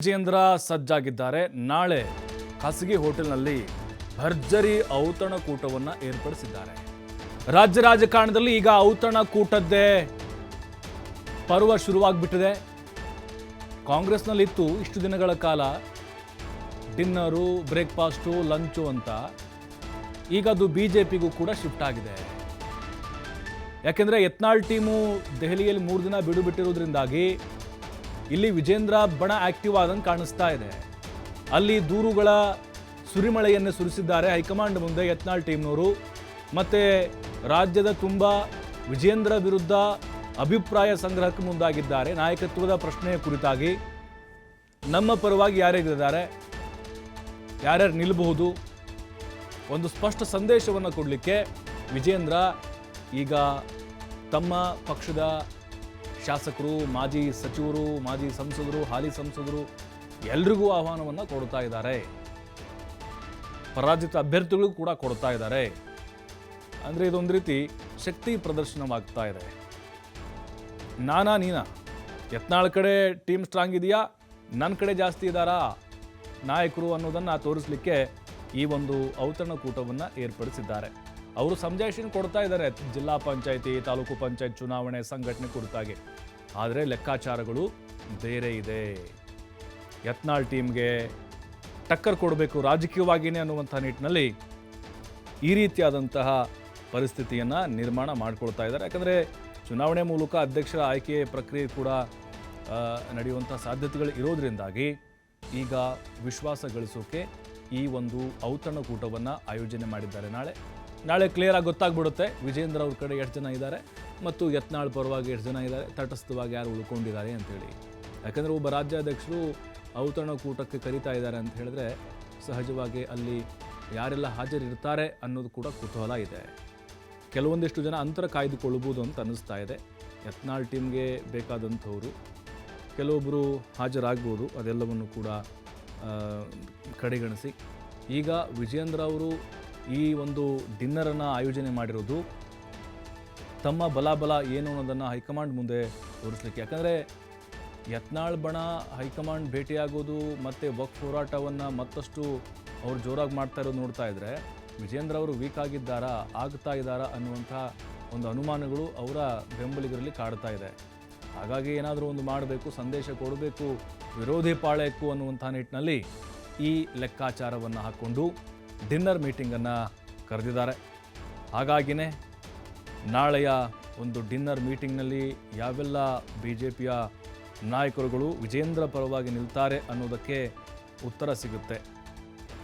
ವಿಜೇಂದ್ರ ಸಜ್ಜಾಗಿದ್ದಾರೆ. ನಾಳೆ ಖಾಸಗಿ ಹೋಟೆಲ್ನಲ್ಲಿ ಭರ್ಜರಿ ಔತಣಕೂಟವನ್ನು ಏರ್ಪಡಿಸಿದ್ದಾರೆ. ರಾಜ್ಯ ರಾಜಕಾರಣದಲ್ಲಿ ಈಗ ಔತಣಕೂಟದ್ದೇ ಪರ್ವ ಶುರುವಾಗ್ಬಿಟ್ಟಿದೆ. ಕಾಂಗ್ರೆಸ್ನಲ್ಲಿತ್ತು ಇಷ್ಟು ದಿನಗಳ ಕಾಲ ಡಿನ್ನರು, ಬ್ರೇಕ್ಫಾಸ್ಟು, ಲಂಚು ಅಂತ. ಈಗ ಅದು ಬಿಜೆಪಿಗೂ ಕೂಡ ಶಿಫ್ಟ್ ಆಗಿದೆ. ಯಾಕೆಂದರೆ ಯತ್ನಾಳ್ ಟೀಮು ದೆಹಲಿಯಲ್ಲಿ 3 ದಿನ ಬಿಡುಬಿಟ್ಟಿರೋದ್ರಿಂದಾಗಿ ಇಲ್ಲಿ ವಿಜೇಂದ್ರ ಬಣ ಆಕ್ಟಿವ್ ಆದಂಗೆ ಕಾಣಿಸ್ತಾ ಇದೆ. ಅಲ್ಲಿ ದೂರುಗಳ ಸುರಿಮಳೆಯನ್ನು ಸುರಿಸಿದ್ದಾರೆ ಹೈಕಮಾಂಡ್ ಮುಂದೆ ಯತ್ನಾಳ್ ಟೀಮ್ನವರು. ಮತ್ತು ರಾಜ್ಯದ ತುಂಬ ವಿಜೇಂದ್ರ ವಿರುದ್ಧ ಅಭಿಪ್ರಾಯ ಸಂಗ್ರಹಕ್ಕೆ ಮುಂದಾಗಿದ್ದಾರೆ. ನಾಯಕತ್ವದ ಪ್ರಶ್ನೆಯ ಕುರಿತಾಗಿ ನಮ್ಮ ಪರವಾಗಿ ಯಾರ್ಯಾರಿದ್ದಾರೆ, ಯಾರ್ಯಾರು ನಿಲ್ಲಬಹುದು, ಒಂದು ಸ್ಪಷ್ಟ ಸಂದೇಶವನ್ನು ಕೊಡಲಿಕ್ಕೆ ವಿಜೇಂದ್ರ ಈಗ ತಮ್ಮ ಪಕ್ಷದ ಶಾಸಕರು, ಮಾಜಿ ಸಚಿವರು, ಮಾಜಿ ಸಂಸದರು, ಹಾಲಿ ಸಂಸದರು ಎಲ್ರಿಗೂ ಆಹ್ವಾನವನ್ನು ಕೊಡ್ತಾ ಇದ್ದಾರೆ. ಪರಾಜಿತ ಅಭ್ಯರ್ಥಿಗಳಿಗೂ ಕೂಡ ಕೊಡ್ತಾ ಇದ್ದಾರೆ. ಅಂದರೆ ಇದೊಂದು ರೀತಿ ಶಕ್ತಿ ಪ್ರದರ್ಶನವಾಗ್ತಾ ಇದೆ. ನಾನಾ ನೀನಾ, ಯತ್ನಾಳ್ ಕಡೆ ಟೀಮ್ ಸ್ಟ್ರಾಂಗ್ ಇದೆಯಾ, ನನ್ನ ಕಡೆ ಜಾಸ್ತಿ ಇದ್ದಾರಾ ನಾಯಕರು ಅನ್ನೋದನ್ನು ತೋರಿಸಲಿಕ್ಕೆ ಈ ಒಂದು ಔತಣಕೂಟವನ್ನು ಏರ್ಪಡಿಸಿದ್ದಾರೆ. ಅವರು ಸಂಜಾಯಿಷಿನ ಕೊಡ್ತಾ ಇದ್ದಾರೆ ಜಿಲ್ಲಾ ಪಂಚಾಯಿತಿ, ತಾಲೂಕು ಪಂಚಾಯತ್ ಚುನಾವಣೆ ಸಂಘಟನೆ ಕುರಿತಾಗಿ. ಆದರೆ ಲೆಕ್ಕಾಚಾರಗಳು ಬೇರೆ ಇದೆ. ಯತ್ನಾಳ್ ಟೀಮ್ಗೆ ಟಕ್ಕರ್ ಕೊಡಬೇಕು ರಾಜಕೀಯವಾಗಿಯೇ ಅನ್ನುವಂಥ ನಿಟ್ಟಿನಲ್ಲಿ ಈ ರೀತಿಯಾದಂತಹ ಪರಿಸ್ಥಿತಿಯನ್ನು ನಿರ್ಮಾಣ ಮಾಡಿಕೊಳ್ತಾ ಇದ್ದಾರೆ. ಯಾಕಂದರೆ ಚುನಾವಣೆ ಮೂಲಕ ಅಧ್ಯಕ್ಷರ ಆಯ್ಕೆ ಪ್ರಕ್ರಿಯೆ ಕೂಡ ನಡೆಯುವಂಥ ಸಾಧ್ಯತೆಗಳು ಇರೋದ್ರಿಂದಾಗಿ ಈಗ ವಿಶ್ವಾಸ ಗಳಿಸೋಕೆ ಈ ಒಂದು ಔತಣಕೂಟವನ್ನು ಆಯೋಜನೆ ಮಾಡಿದ್ದಾರೆ. ನಾಳೆ ಕ್ಲಿಯರ್ ಆಗಿ ಗೊತ್ತಾಗ್ಬಿಡುತ್ತೆ ವಿಜೇಂದ್ರ ಅವ್ರ ಕಡೆ ಎಷ್ಟು ಜನ ಇದ್ದಾರೆ ಮತ್ತು ಯತ್ನಾಳ್ ಪರವಾಗಿ ಎಷ್ಟು ಜನ ಇದ್ದಾರೆ, ತಟಸ್ಥವಾಗಿ ಯಾರು ಉಳ್ಕೊಂಡಿದ್ದಾರೆ ಅಂತೇಳಿ. ಯಾಕಂದರೆ ಒಬ್ಬ ರಾಜ್ಯಾಧ್ಯಕ್ಷರು ಔತಣಕೂಟಕ್ಕೆ ಕರೀತಾ ಇದ್ದಾರೆ ಅಂತ ಹೇಳಿದ್ರೆ ಸಹಜವಾಗಿ ಅಲ್ಲಿ ಯಾರೆಲ್ಲ ಹಾಜರಿರ್ತಾರೆ ಅನ್ನೋದು ಕೂಡ ಕುತೂಹಲ ಇದೆ. ಕೆಲವೊಂದಿಷ್ಟು ಜನ ಅಂತರ ಕಾಯ್ದುಕೊಳ್ಳಬಹುದು ಅಂತ ಅನ್ನಿಸ್ತಾ ಇದೆ. ಯತ್ನಾಳ್ ಟೀಮ್ಗೆ ಬೇಕಾದಂಥವರು ಕೆಲವೊಬ್ಬರು ಹಾಜರಾಗ್ಬೋದು, ಅದೆಲ್ಲವನ್ನು ಕೂಡ ಕಡೆಗಣಿಸಿ ಈಗ ವಿಜೇಂದ್ರ ಅವರು ಈ ಒಂದು ಡಿನ್ನರನ್ನು ಆಯೋಜನೆ ಮಾಡಿರೋದು ತಮ್ಮ ಬಲಾಬಲ ಏನು ಅನ್ನೋದನ್ನು ಹೈಕಮಾಂಡ್ ಮುಂದೆ ತೋರಿಸ್ಲಿಕ್ಕೆ. ಯಾಕಂದರೆ ಯತ್ನಾಳ್ ಬಣ ಹೈಕಮಾಂಡ್ ಭೇಟಿಯಾಗೋದು ಮತ್ತು ವಕ್ಫ್ ಹೋರಾಟವನ್ನು ಮತ್ತಷ್ಟು ಅವ್ರು ಜೋರಾಗಿ ಮಾಡ್ತಾ ಇರೋದು ನೋಡ್ತಾ ಇದ್ದರೆ ವಿಜೇಂದ್ರ ಅವರು ವೀಕ್ ಆಗ್ತಾ ಇದ್ದಾರಾ ಅನ್ನುವಂಥ ಒಂದು ಅನುಮಾನಗಳು ಅವರ ಬೆಂಬಲಿಗರಲ್ಲಿ ಕಾಡ್ತಾ ಇದೆ. ಹಾಗಾಗಿ ಏನಾದರೂ ಒಂದು ಮಾಡಬೇಕು, ಸಂದೇಶ ಕೊಡಬೇಕು ವಿರೋಧಿ ಪಾಳ್ಯಕ್ಕೂ ಅನ್ನುವಂಥ ನಿಟ್ಟಿನಲ್ಲಿ ಈ ಲೆಕ್ಕಾಚಾರವನ್ನು ಹಾಕ್ಕೊಂಡು ಡಿನ್ನರ್ ಮೀಟಿಂಗನ್ನು ಕರೆದಿದ್ದಾರೆ. ಹಾಗಾಗಿನೇ ನಾಳೆಯ ಒಂದು ಡಿನ್ನರ್ ಮೀಟಿಂಗ್ನಲ್ಲಿ ಯಾವೆಲ್ಲ BJPಯ ನಾಯಕರುಗಳು ವಿಜೇಂದ್ರ ಪರವಾಗಿ ನಿಲ್ತಾರೆ ಅನ್ನೋದಕ್ಕೆ ಉತ್ತರ ಸಿಗುತ್ತೆ.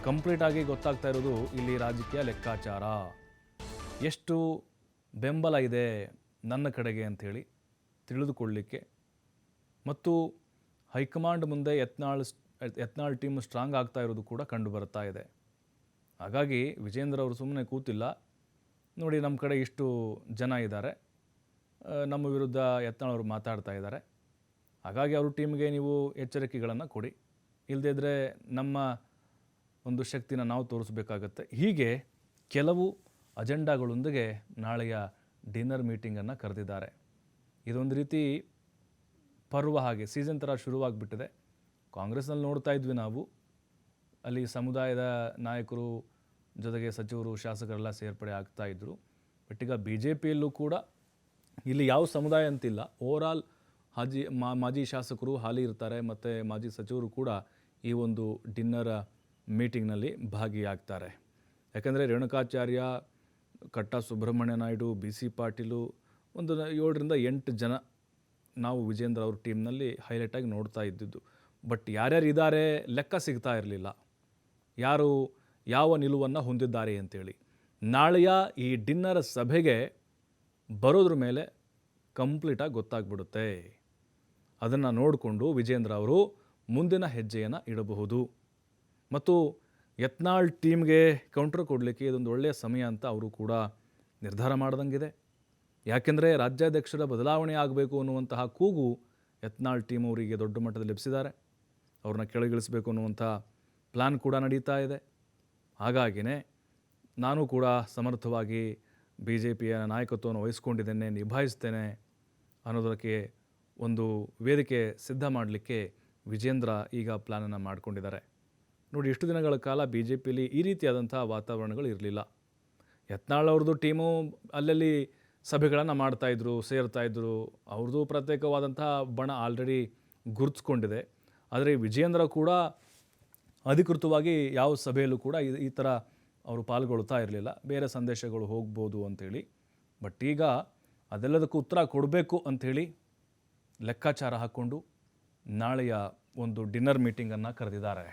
ಕಂಪ್ಲೀಟಾಗಿ ಗೊತ್ತಾಗ್ತಾ ಇರೋದು ಇಲ್ಲಿ ರಾಜಕೀಯ ಲೆಕ್ಕಾಚಾರ, ಎಷ್ಟು ಬೆಂಬಲ ಇದೆ ನನ್ನ ಕಡೆಗೆ ಅಂಥೇಳಿ ತಿಳಿದುಕೊಳ್ಳಲಿಕ್ಕೆ ಮತ್ತು ಹೈಕಮಾಂಡ್ ಮುಂದೆ ಯತ್ನಾಳ್ ಟೀಮ್ ಸ್ಟ್ರಾಂಗ್ ಆಗ್ತಾ ಇರೋದು ಕೂಡ ಕಂಡು ಬರ್ತಾ ಇದೆ. ಹಾಗಾಗಿ ವಿಜೇಂದ್ರ ಅವರು ಸುಮ್ಮನೆ ಕೂತಿಲ್ಲ. ನೋಡಿ, ನಮ್ಮ ಕಡೆ ಇಷ್ಟು ಜನ ಇದ್ದಾರೆ, ನಮ್ಮ ವಿರುದ್ಧ ಯತ್ನಾಳ್ ಅವರು ಮಾತಾಡ್ತಾ ಇದ್ದಾರೆ, ಹಾಗಾಗಿ ಅವ್ರ ಟೀಮ್ಗೆ ನೀವು ಎಚ್ಚರಿಕೆಗಳನ್ನು ಕೊಡಿ, ಇಲ್ಲದೇ ಇದ್ದರೆ ನಮ್ಮ ಒಂದು ಶಕ್ತಿನ ನಾವು ತೋರಿಸ್ಬೇಕಾಗತ್ತೆ. ಹೀಗೆ ಕೆಲವು ಅಜೆಂಡಾಗಳೊಂದಿಗೆ ನಾಳೆಯ ಡಿನ್ನರ್ ಮೀಟಿಂಗನ್ನು ಕರೆದಿದ್ದಾರೆ. ಇದೊಂದು ರೀತಿ ಪರ್ವ, ಹಾಗೆ ಸೀಸನ್ ಥರ ಶುರುವಾಗಿಬಿಟ್ಟಿದೆ. ಕಾಂಗ್ರೆಸ್ನಲ್ಲಿ ನೋಡ್ತಾ ಇದ್ವಿ ನಾವು, ಅಲ್ಲಿ ಸಮುದಾಯದ ನಾಯಕರು ಜೊತೆಗೆ ಸಚಿವರು, ಶಾಸಕರೆಲ್ಲ ಸೇರ್ಪಡೆ ಆಗ್ತಾಯಿದ್ರು. ಬಟ್ ಈಗ BJPಯಲ್ಲೂ ಕೂಡ ಇಲ್ಲಿ ಯಾವ ಸಮುದಾಯ ಅಂತಿಲ್ಲ, ಓವರಾಲ್ ಮಾಜಿ ಶಾಸಕರು ಹಾಲಿ ಇರ್ತಾರೆ ಮತ್ತು ಮಾಜಿ ಸಚಿವರು ಕೂಡ ಈ ಒಂದು ಡಿನ್ನರ್ ಮೀಟಿಂಗ್ನಲ್ಲಿ ಭಾಗಿಯಾಗ್ತಾರೆ. ಯಾಕಂದರೆ ರೇಣುಕಾಚಾರ್ಯ, ಕಟ್ಟಾ ಸುಬ್ರಹ್ಮಣ್ಯ ನಾಯ್ಡು, BC ಪಾಟೀಲು, ಒಂದು 7ರಿಂದ 8 ಜನ ನಾವು ವಿಜೇಂದ್ರ ಅವ್ರ ಟೀಮ್ನಲ್ಲಿ ಹೈಲೈಟಾಗಿ ನೋಡ್ತಾ ಇದ್ದಿದ್ದು. ಬಟ್ ಯಾರ್ಯಾರು ಇದ್ದಾರೆ ಲೆಕ್ಕ ಸಿಗ್ತಾ ಇರಲಿಲ್ಲ, ಯಾರು ಯಾವ ನಿಲುವನ್ನು ಹೊಂದಿದ್ದಾರೆ ಅಂತೇಳಿ. ನಾಳೆಯ ಈ ಡಿನ್ನರ್ ಸಭೆಗೆ ಬರೋದ್ರ ಮೇಲೆ ಕಂಪ್ಲೀಟಾಗಿ ಗೊತ್ತಾಗ್ಬಿಡುತ್ತೆ. ಅದನ್ನು ನೋಡಿಕೊಂಡು ವಿಜೇಂದ್ರ ಅವರು ಮುಂದಿನ ಹೆಜ್ಜೆಯನ್ನು ಇಡಬಹುದು ಮತ್ತು ಯತ್ನಾಳ್ ಟೀಮ್ಗೆ ಕೌಂಟರ್ ಕೊಡಲಿಕ್ಕೆ ಇದೊಂದು ಒಳ್ಳೆಯ ಸಮಯ ಅಂತ ಅವರು ಕೂಡ ನಿರ್ಧಾರ ಮಾಡ್ದಂಗಿದೆ. ಯಾಕೆಂದರೆ ರಾಜ್ಯಾಧ್ಯಕ್ಷರ ಬದಲಾವಣೆ ಆಗಬೇಕು ಅನ್ನುವಂತಹ ಕೂಗು ಯತ್ನಾಳ್ ಟೀಮ್ ಅವರಿಗೆ ದೊಡ್ಡ ಮಟ್ಟದಲ್ಲಿ ಎಬ್ಬಿಸಿದ್ದಾರೆ. ಅವ್ರನ್ನ ಕೆಳಗಿಳಿಸಬೇಕು ಅನ್ನುವಂಥ ಪ್ಲ್ಯಾನ್ ಕೂಡ ನಡೀತಾ ಇದೆ. ಹಾಗಾಗಿಯೇ ನಾನು ಕೂಡ ಸಮರ್ಥವಾಗಿ BJPಯ ನಾಯಕತ್ವವನ್ನು ವಹಿಸ್ಕೊಂಡಿದ್ದೇನೆ, ನಿಭಾಯಿಸ್ತೇನೆ ಅನ್ನೋದಕ್ಕೆ ಒಂದು ವೇದಿಕೆ ಸಿದ್ಧ ಮಾಡಲಿಕ್ಕೆ ವಿಜೇಂದ್ರ ಈಗ ಪ್ಲ್ಯಾನನ್ನು ಮಾಡ್ಕೊಂಡಿದ್ದಾರೆ. ನೋಡಿ, ಎಷ್ಟು ದಿನಗಳ ಕಾಲ ಬಿ ಜೆ ಪಿಲಿ ಈ ರೀತಿಯಾದಂಥ ವಾತಾವರಣಗಳು ಇರಲಿಲ್ಲ. ಯತ್ನಾಳ್ ಅವ್ರದ್ದು ಟೀಮು ಅಲ್ಲಲ್ಲಿ ಸಭೆಗಳನ್ನು ಮಾಡ್ತಾಯಿದ್ರು, ಸೇರ್ತಾಯಿದ್ರು. ಅವ್ರದ್ದು ಪ್ರತ್ಯೇಕವಾದಂಥ ಬಣ ಆಲ್ರೆಡಿ ಗುರುತಿಸ್ಕೊಂಡಿದೆ. ಆದರೆ ವಿಜೇಂದ್ರ ಕೂಡ ಅಧಿಕೃತವಾಗಿ ಯಾವ ಸಭೆಯಲ್ಲೂ ಕೂಡ ಈ ಥರ ಅವರು ಪಾಲ್ಗೊಳ್ತಾ ಇರಲಿಲ್ಲ. ಬೇರೆ ಸಂದೇಶಗಳು ಹೋಗ್ಬೋದು ಅಂಥೇಳಿ. ಬಟ್ ಈಗ ಅದೆಲ್ಲದಕ್ಕೂ ಉತ್ತರ ಕೊಡಬೇಕು ಅಂಥೇಳಿ ಲೆಕ್ಕಾಚಾರ ಹಾಕ್ಕೊಂಡು ನಾಳೆಯ ಒಂದು ಡಿನ್ನರ್ ಮೀಟಿಂಗನ್ನು ಕರೆದಿದ್ದಾರೆ.